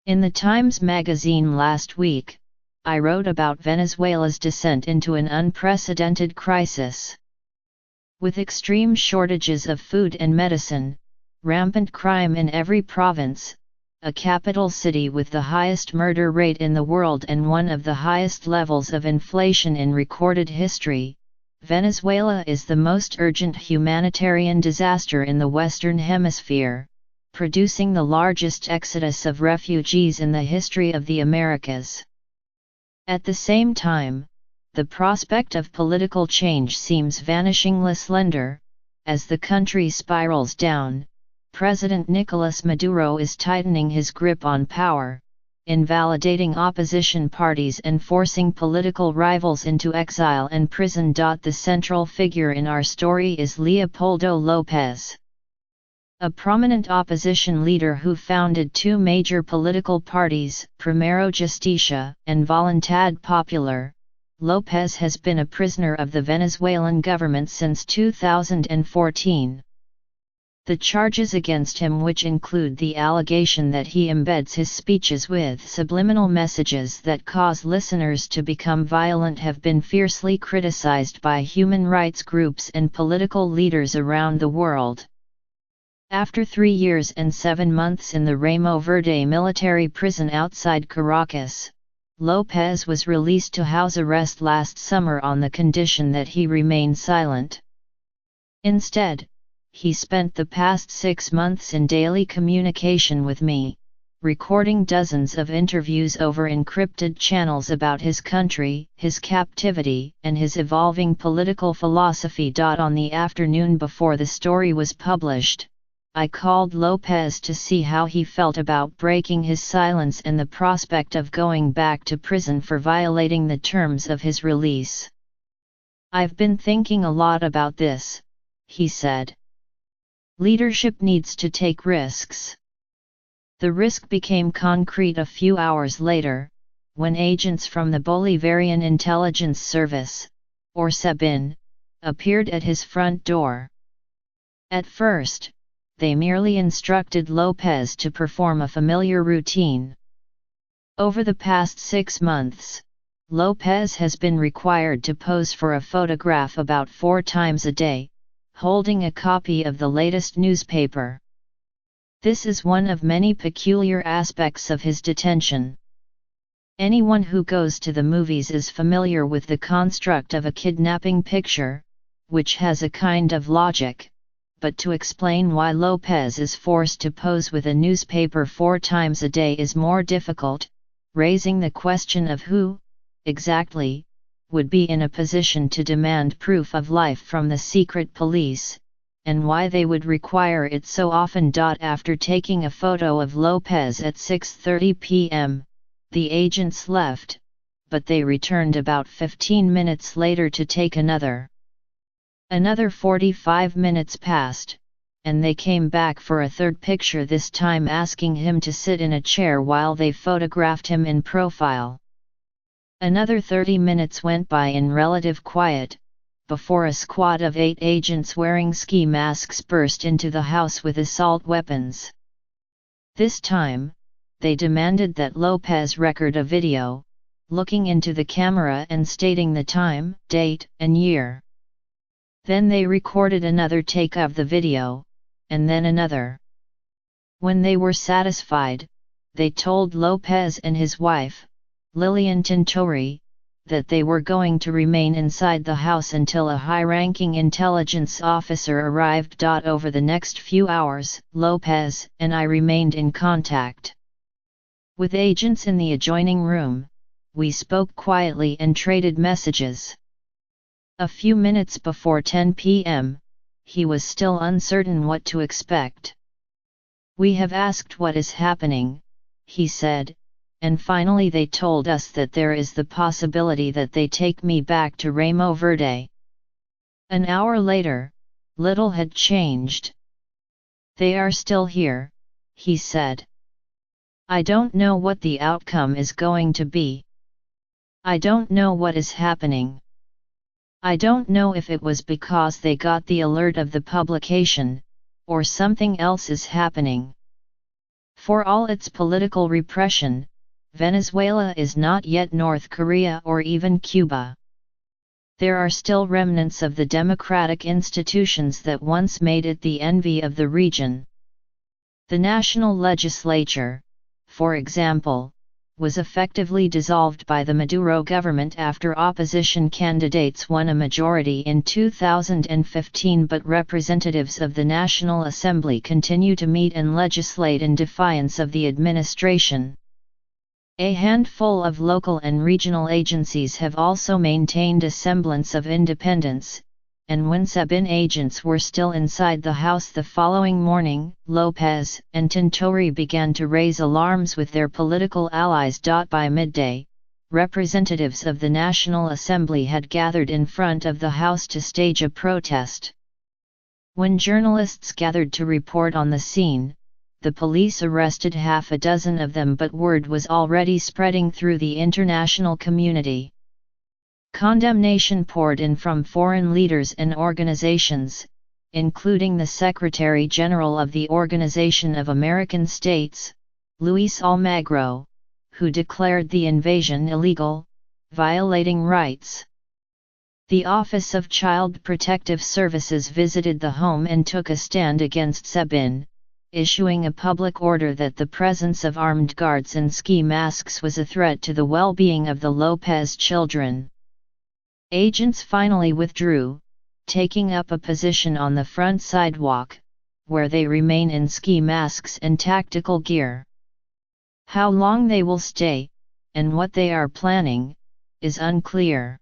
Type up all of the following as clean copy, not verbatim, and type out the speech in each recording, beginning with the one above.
In the Times magazine last week, I wrote about Venezuela's descent into an unprecedented crisis. With extreme shortages of food and medicine, rampant crime in every province, a capital city with the highest murder rate in the world and one of the highest levels of inflation in recorded history, Venezuela is the most urgent humanitarian disaster in the Western Hemisphere, producing the largest exodus of refugees in the history of the Americas. At the same time, the prospect of political change seems vanishingly slender. As the country spirals down, President Nicolas Maduro is tightening his grip on power, invalidating opposition parties and forcing political rivals into exile and prison. The central figure in our story is Leopoldo López, a prominent opposition leader who founded two major political parties, Primero Justicia and Voluntad Popular. López has been a prisoner of the Venezuelan government since 2014. The charges against him, which include the allegation that he embeds his speeches with subliminal messages that cause listeners to become violent, have been fiercely criticized by human rights groups and political leaders around the world. After 3 years and 7 months in the Ramo Verde military prison outside Caracas, López was released to house arrest last summer on the condition that he remain silent. Instead, he spent the past 6 months in daily communication with me, recording dozens of interviews over encrypted channels about his country, his captivity, and his evolving political philosophy. On the afternoon before the story was published, I called López to see how he felt about breaking his silence and the prospect of going back to prison for violating the terms of his release. "I've been thinking a lot about this," he said. "Leadership needs to take risks." The risk became concrete a few hours later, when agents from the Bolivarian Intelligence Service, or SEBIN, appeared at his front door. At first, they merely instructed López to perform a familiar routine. Over the past 6 months, López has been required to pose for a photograph about 4 times a day, holding a copy of the latest newspaper. This is one of many peculiar aspects of his detention. Anyone who goes to the movies is familiar with the construct of a kidnapping picture, which has a kind of logic. But to explain why López is forced to pose with a newspaper 4 times a day is more difficult, raising the question of who, exactly, would be in a position to demand proof of life from the secret police, and why they would require it so often. After taking a photo of López at 6:30 p.m., the agents left, but they returned about 15 minutes later to take another. Another 45 minutes passed, and they came back for a third picture, this time asking him to sit in a chair while they photographed him in profile. Another 30 minutes went by in relative quiet, before a squad of 8 agents wearing ski masks burst into the house with assault weapons. This time, they demanded that López record a video, looking into the camera and stating the time, date, and year. Then they recorded another take of the video, and then another. When they were satisfied, they told López and his wife, Lilian Tintori, that they were going to remain inside the house until a high-ranking intelligence officer arrived. Over the next few hours, López and I remained in contact with agents in the adjoining room. We spoke quietly and traded messages. A few minutes before 10 p.m., he was still uncertain what to expect. "We have asked what is happening," he said, "and finally they told us that there is the possibility that they take me back to Ramo Verde." An hour later, little had changed. "They are still here," he said. "I don't know what the outcome is going to be. I don't know what is happening. I don't know if it was because they got the alert of the publication, or something else is happening." For all its political repression, Venezuela is not yet North Korea or even Cuba. There are still remnants of the democratic institutions that once made it the envy of the region. The national legislature, for example, was effectively dissolved by the Maduro government after opposition candidates won a majority in 2015, but representatives of the National Assembly continue to meet and legislate in defiance of the administration. A handful of local and regional agencies have also maintained a semblance of independence, and when Sabin agents were still inside the house the following morning, López and Tintori began to raise alarms with their political allies. By midday, representatives of the National Assembly had gathered in front of the house to stage a protest. When journalists gathered to report on the scene, the police arrested half a dozen of them, but word was already spreading through the international community. Condemnation poured in from foreign leaders and organizations, including the Secretary General of the Organization of American States, Luis Almagro, who declared the invasion illegal, violating rights. The Office of Child Protective Services visited the home and took a stand against Sabin, issuing a public order that the presence of armed guards and ski masks was a threat to the well-being of the López children. Agents finally withdrew, taking up a position on the front sidewalk, where they remain in ski masks and tactical gear. How long they will stay, and what they are planning, is unclear.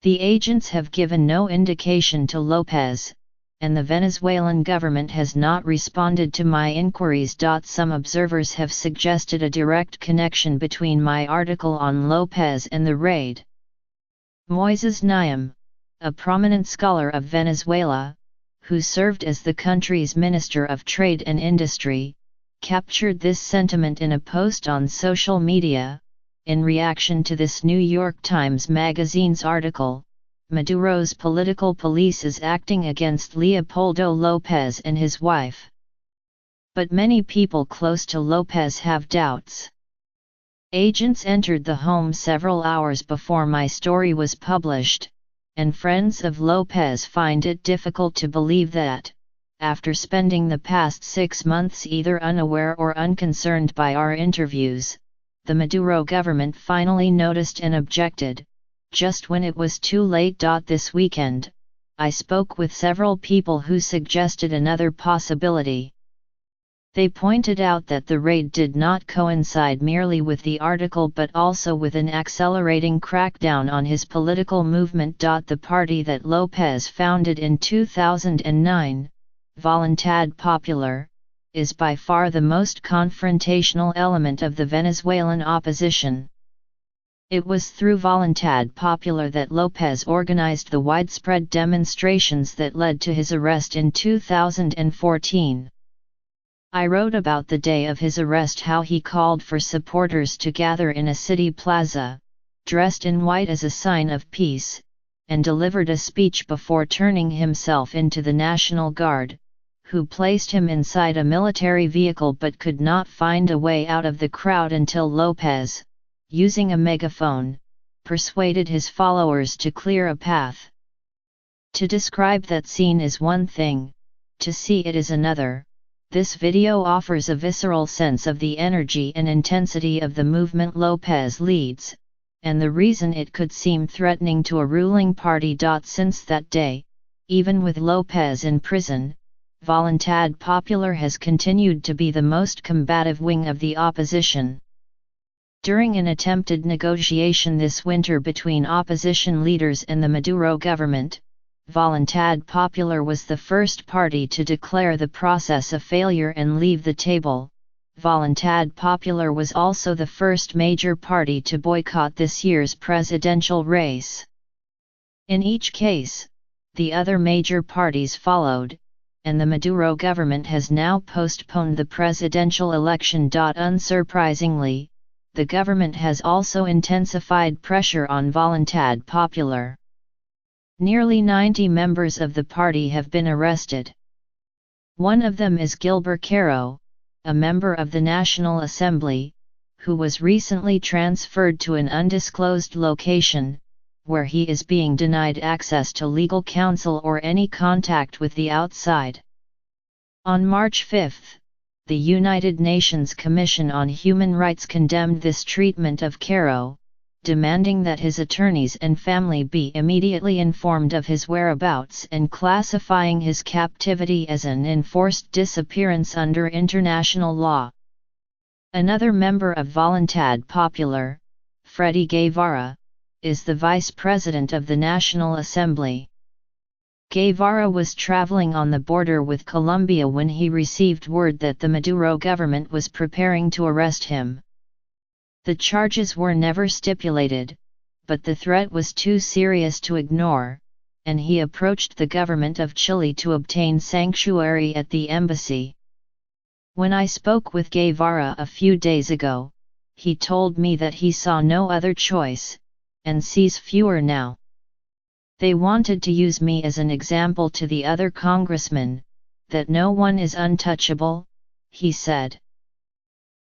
The agents have given no indication to López, and the Venezuelan government has not responded to my inquiries. Some observers have suggested a direct connection between my article on López and the raid. Moises Naim, a prominent scholar of Venezuela, who served as the country's Minister of Trade and Industry, captured this sentiment in a post on social media. In reaction to this New York Times Magazine's article, Maduro's political police is acting against Leopoldo López and his wife. But many people close to López have doubts. Agents entered the home several hours before my story was published, and friends of López find it difficult to believe that, after spending the past 6 months either unaware or unconcerned by our interviews, the Maduro government finally noticed and objected, just when it was too late. This weekend, I spoke with several people who suggested another possibility. They pointed out that the raid did not coincide merely with the article but also with an accelerating crackdown on his political movement. The party that López founded in 2009, Voluntad Popular, is by far the most confrontational element of the Venezuelan opposition. It was through Voluntad Popular that López organized the widespread demonstrations that led to his arrest in 2014. I wrote about the day of his arrest, how he called for supporters to gather in a city plaza, dressed in white as a sign of peace, and delivered a speech before turning himself into the National Guard, who placed him inside a military vehicle but could not find a way out of the crowd until López, using a megaphone, persuaded his followers to clear a path. To describe that scene is one thing, to see it is another. This video offers a visceral sense of the energy and intensity of the movement López leads, and the reason it could seem threatening to a ruling party. Since that day, even with López in prison, Voluntad Popular has continued to be the most combative wing of the opposition. During an attempted negotiation this winter between opposition leaders and the Maduro government, Voluntad Popular was the first party to declare the process a failure and leave the table. Voluntad Popular was also the first major party to boycott this year's presidential race. In each case, the other major parties followed, and the Maduro government has now postponed the presidential election. Unsurprisingly, the government has also intensified pressure on Voluntad Popular. Nearly 90 members of the party have been arrested. One of them is Gilbert Caro, a member of the National Assembly, who was recently transferred to an undisclosed location, where he is being denied access to legal counsel or any contact with the outside. On March 5, the United Nations Commission on Human Rights condemned this treatment of Caro, demanding that his attorneys and family be immediately informed of his whereabouts and classifying his captivity as an enforced disappearance under international law. Another member of Voluntad Popular, Freddy Guevara, is the vice president of the National Assembly. Guevara was traveling on the border with Colombia when he received word that the Maduro government was preparing to arrest him. The charges were never stipulated, but the threat was too serious to ignore, and he approached the government of Chile to obtain sanctuary at the embassy. When I spoke with Guevara a few days ago, he told me that he saw no other choice, and sees fewer now. They wanted to use me as an example to the other congressmen, that no one is untouchable, he said.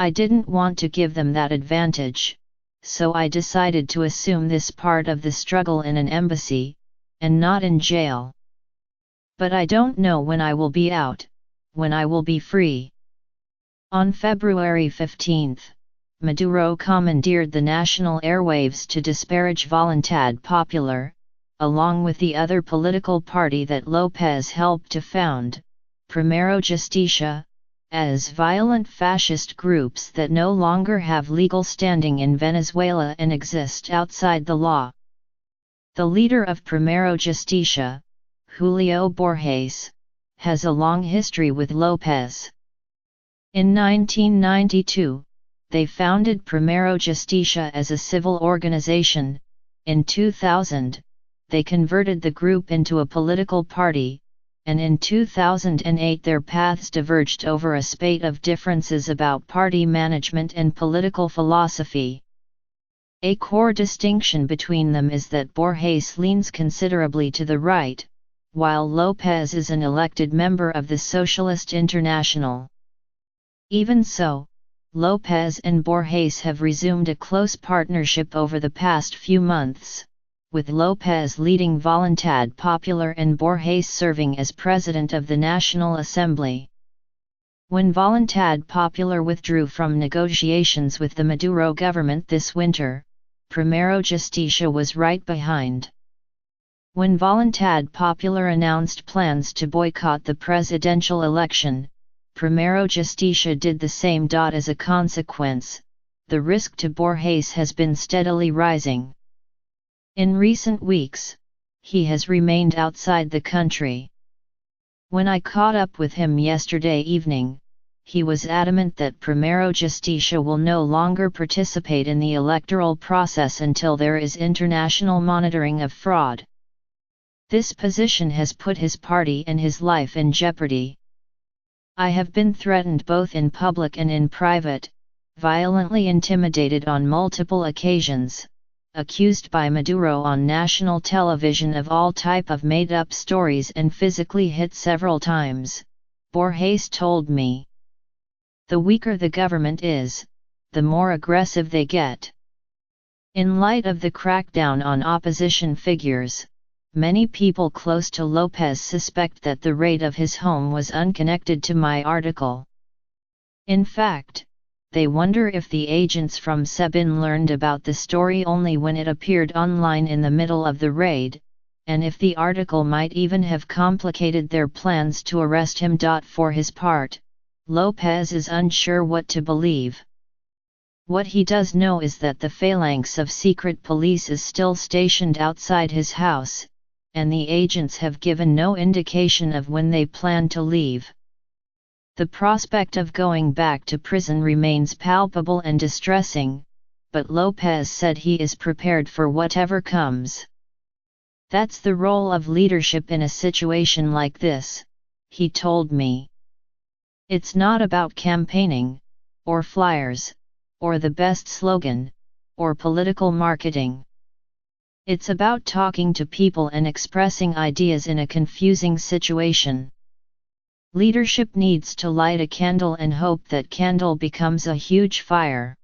I didn't want to give them that advantage, so I decided to assume this part of the struggle in an embassy, and not in jail. But I don't know when I will be out, when I will be free. On February 15, Maduro commandeered the national airwaves to disparage Voluntad Popular, along with the other political party that López helped to found, Primero Justicia, as violent fascist groups that no longer have legal standing in Venezuela and exist outside the law. The leader of Primero Justicia, Julio Borges, has a long history with López. In 1992, they founded Primero Justicia as a civil organization. In 2000, they converted the group into a political party, and in 2008 their paths diverged over a spate of differences about party management and political philosophy. A core distinction between them is that Borges leans considerably to the right, while López is an elected member of the Socialist International. Even so, López and Borges have resumed a close partnership over the past few months, with López leading Voluntad Popular and Borges serving as president of the National Assembly. When Voluntad Popular withdrew from negotiations with the Maduro government this winter, Primero Justicia was right behind. When Voluntad Popular announced plans to boycott the presidential election, Primero Justicia did the same. As a consequence, the risk to Borges has been steadily rising. In recent weeks, he has remained outside the country. When I caught up with him yesterday evening, he was adamant that Primero Justicia will no longer participate in the electoral process until there is international monitoring of fraud. This position has put his party and his life in jeopardy. I have been threatened both in public and in private, violently intimidated on multiple occasions, accused by Maduro on national television of all type of made-up stories and physically hit several times, Borges told me. The weaker the government is, the more aggressive they get. In light of the crackdown on opposition figures, many people close to López suspect that the raid of his home was unconnected to my article. In fact, they wonder if the agents from Sebin learned about the story only when it appeared online in the middle of the raid, and if the article might even have complicated their plans to arrest him. For his part, López is unsure what to believe. What he does know is that the phalanx of secret police is still stationed outside his house, and the agents have given no indication of when they plan to leave. The prospect of going back to prison remains palpable and distressing, but López said he is prepared for whatever comes. That's the role of leadership in a situation like this, he told me. It's not about campaigning, or flyers, or the best slogan, or political marketing. It's about talking to people and expressing ideas in a confusing situation. Leadership needs to light a candle and hope that candle becomes a huge fire.